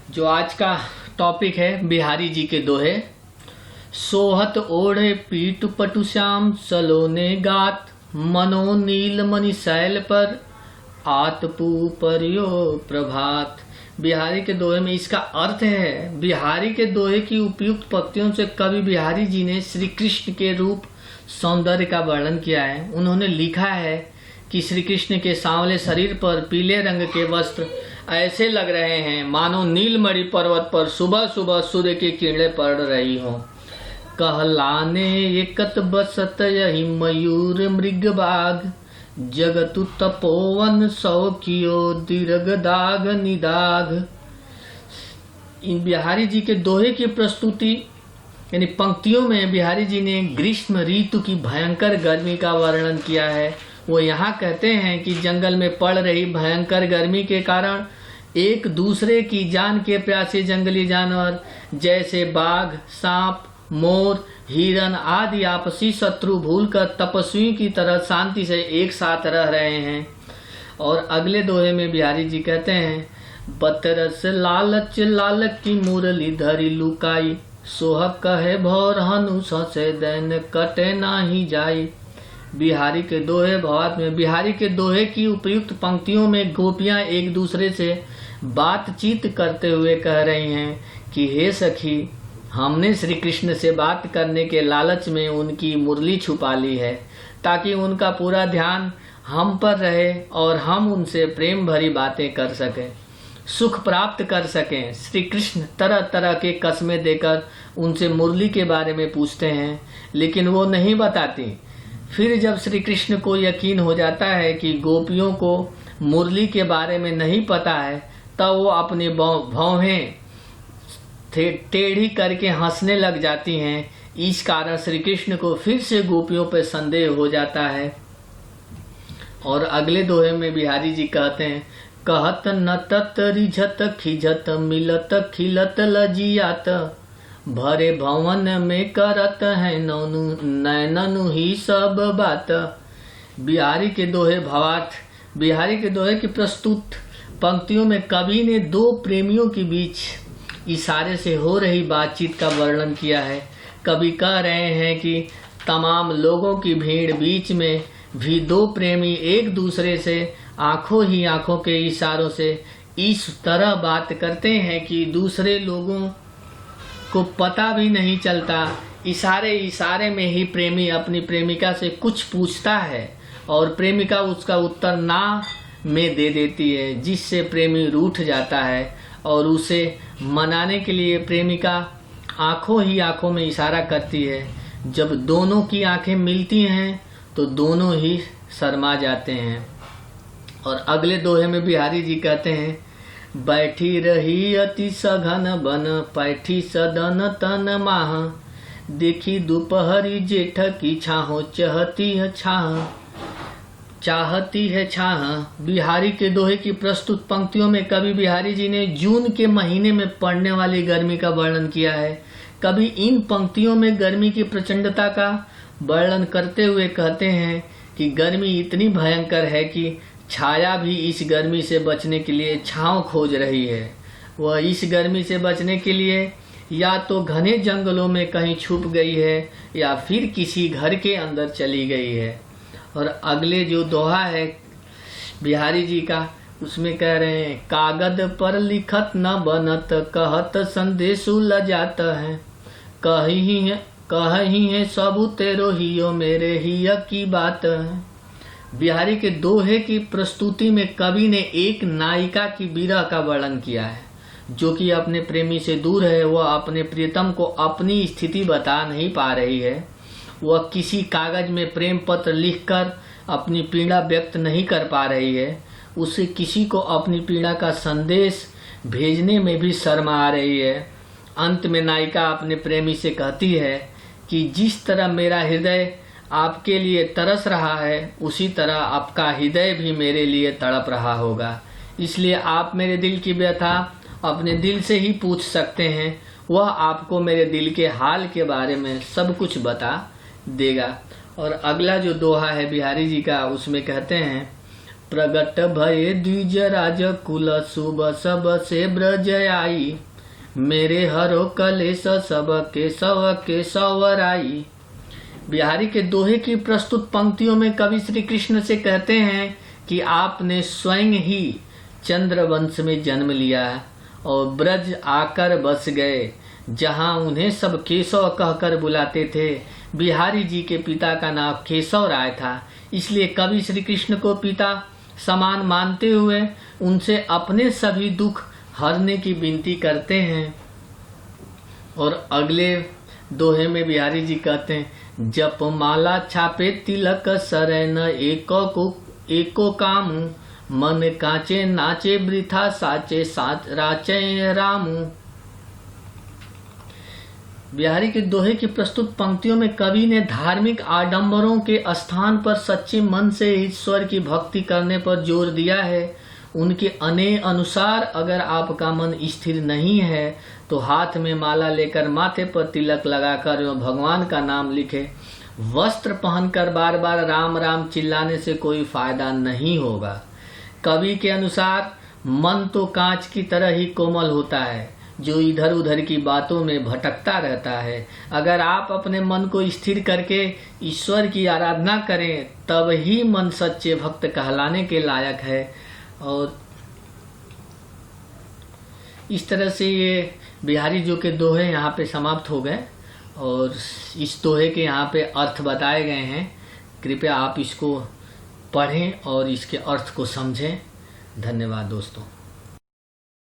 जो आज का टॉपिक है बिहारी जी के दोहे। सोहत ओढ़े पीठ पटु श्याम सलोने गात, मनो नील मणि शैल पर आतपू परियो प्रभात। बिहारी के दोहे में इसका अर्थ है, बिहारी के दोहे की उपयुक्त पंक्तियों से कवि बिहारी जी ने श्री कृष्ण के रूप सौंदर्य का वर्णन किया है। उन्होंने लिखा है कि श्री कृष्ण के सांवले शरीर पर पीले रंग के वस्त्र ऐसे लग रहे हैं मानो नीलमणि पर्वत पर सुबह सुबह सूर्य की किरणें पड़ रही हों। कहलाने एकत बसत यही मयूर मृग बाग, जगतु तपोवन सौ कियो दीर्घ दाग निदाग। इन बिहारी जी के दोहे की प्रस्तुति यानी पंक्तियों में बिहारी जी ने ग्रीष्म ऋतु की भयंकर गर्मी का वर्णन किया है। वो यहाँ कहते हैं कि जंगल में पड़ रही भयंकर गर्मी के कारण एक दूसरे की जान के प्यासे जंगली जानवर जैसे बाघ, सांप, मोर, हिरन आदि आपसी शत्रु भूलकर तपस्वी की तरह शांति से एक साथ रह रहे हैं। और अगले दोहे में बिहारी जी कहते हैं, बतरस लालच लालक की मुरली धरी लुकाई, सोहब कहे भौर हनुष से दैन कटे नाही जाई। बिहारी के दोहे भावार्थ में बिहारी के दोहे की उपयुक्त पंक्तियों में गोपियां एक दूसरे से बातचीत करते हुए कह रही हैं कि हे सखी, हमने श्री कृष्ण से बात करने के लालच में उनकी मुरली छुपा ली है ताकि उनका पूरा ध्यान हम पर रहे और हम उनसे प्रेम भरी बातें कर सकें, सुख प्राप्त कर सकें। श्री कृष्ण तरह तरह के कस्में देकर उनसे मुरली के बारे में पूछते हैं, लेकिन वो नहीं बताती। फिर जब श्री कृष्ण को यकीन हो जाता है कि गोपियों को मुरली के बारे में नहीं पता है, तब वो अपनी भौहें टेढ़ी करके हंसने लग जाती हैं। इस कारण श्री कृष्ण को फिर से गोपियों पर संदेह हो जाता है। और अगले दोहे में बिहारी जी कहते हैं, कहत नतत रिझत खिझत मिलत खिलत लजियात, भरे भवन में करत है नैननु ही सब बात। बिहारी के दोहे भावार्थ बिहारी के दोहे की प्रस्तुत पंक्तियों में कवि ने दो प्रेमियों के बीच इशारे से हो रही बातचीत का वर्णन किया है। कवि कह रहे हैं कि तमाम लोगों की भीड़ बीच में भी दो प्रेमी एक दूसरे से आंखों ही आंखों के इशारों से इस तरह बात करते हैं कि दूसरे लोगों को पता भी नहीं चलता। इशारे इशारे में ही प्रेमी अपनी प्रेमिका से कुछ पूछता है और प्रेमिका उसका उत्तर ना में दे देती है, जिससे प्रेमी रूठ जाता है और उसे मनाने के लिए प्रेमिका आंखों ही आंखों में इशारा करती है। जब दोनों की आंखें मिलती हैं तो दोनों ही शर्मा जाते हैं। और अगले दोहे में बिहारी जी कहते हैं, बैठी रही अति सघन बन पैठी सदन तन माह, देखी दोपहरी जेठ की छाहो चहती है छाह चाहती है छाह। बिहारी के दोहे की प्रस्तुत पंक्तियों में कवि बिहारी जी ने जून के महीने में पड़ने वाली गर्मी का वर्णन किया है। कवि इन पंक्तियों में गर्मी की प्रचंडता का वर्णन करते हुए कहते हैं कि गर्मी इतनी भयंकर है कि छाया भी इस गर्मी से बचने के लिए छांव खोज रही है। वह इस गर्मी से बचने के लिए या तो घने जंगलों में कहीं छुप गई है या फिर किसी घर के अंदर चली गई है। और अगले जो दोहा है बिहारी जी का, उसमें कह रहे हैं, कागद पर लिखत न बनत कहत संदेशु लजात है, कही है सबू तेरो हियो मेरे हिय की बात है। बिहारी के दोहे की प्रस्तुति में कवि ने एक नायिका की विरह का वर्णन किया है, जो कि अपने प्रेमी से दूर है। वह अपने प्रियतम को अपनी स्थिति बता नहीं पा रही है। वह किसी कागज में प्रेम पत्र लिखकर अपनी पीड़ा व्यक्त नहीं कर पा रही है। उसे किसी को अपनी पीड़ा का संदेश भेजने में भी शर्म आ रही है। अंत में नायिका अपने प्रेमी से कहती है कि जिस तरह मेरा हृदय आपके लिए तरस रहा है, उसी तरह आपका हृदय भी मेरे लिए तड़प रहा होगा। इसलिए आप मेरे दिल की व्यथा अपने दिल से ही पूछ सकते हैं। वह आपको मेरे दिल के हाल के बारे में सब कुछ बता देगा। और अगला जो दोहा है बिहारी जी का, उसमें कहते हैं, प्रगट भये द्विज राज कुल शुभ सब से ब्रज आई। मेरे हरो कलेश सब के सवराई। बिहारी के दोहे की प्रस्तुत पंक्तियों में कवि श्री कृष्ण से कहते हैं कि आपने स्वयं ही चंद्रवंश में जन्म लिया और ब्रज आकर बस गए, जहां उन्हें सब केशव कहकर बुलाते थे। बिहारी जी के पिता का नाम केशव राय था, इसलिए कवि श्री कृष्ण को पिता समान मानते हुए उनसे अपने सभी दुख हरने की विनती करते हैं। और अगले दोहे में बिहारी जी कहते हैं, जप माला छापे तिलक शरण एको काम, मन काचे नाचे वृथा साचे साच राचे रामू। बिहारी के दोहे की प्रस्तुत पंक्तियों में कवि ने धार्मिक आडंबरों के स्थान पर सच्चे मन से ईश्वर की भक्ति करने पर जोर दिया है। उनके अनुसार अगर आपका मन स्थिर नहीं है तो हाथ में माला लेकर माथे पर तिलक लगाकर भगवान का नाम लिखे। वस्त्र पहनकर बार बार राम राम चिल्लाने से कोई फायदा नहीं होगा। कवि के अनुसार मन तो कांच की तरह ही कोमल होता है, जो इधर उधर की बातों में भटकता रहता है। अगर आप अपने मन को स्थिर करके ईश्वर की आराधना करें तब ही मन सच्चे भक्त कहलाने के लायक है। और इस तरह से ये बिहारी जी के दोहे यहाँ पे समाप्त हो गए और इस दोहे के यहाँ पे अर्थ बताए गए हैं। कृपया आप इसको पढ़ें और इसके अर्थ को समझें। धन्यवाद दोस्तों।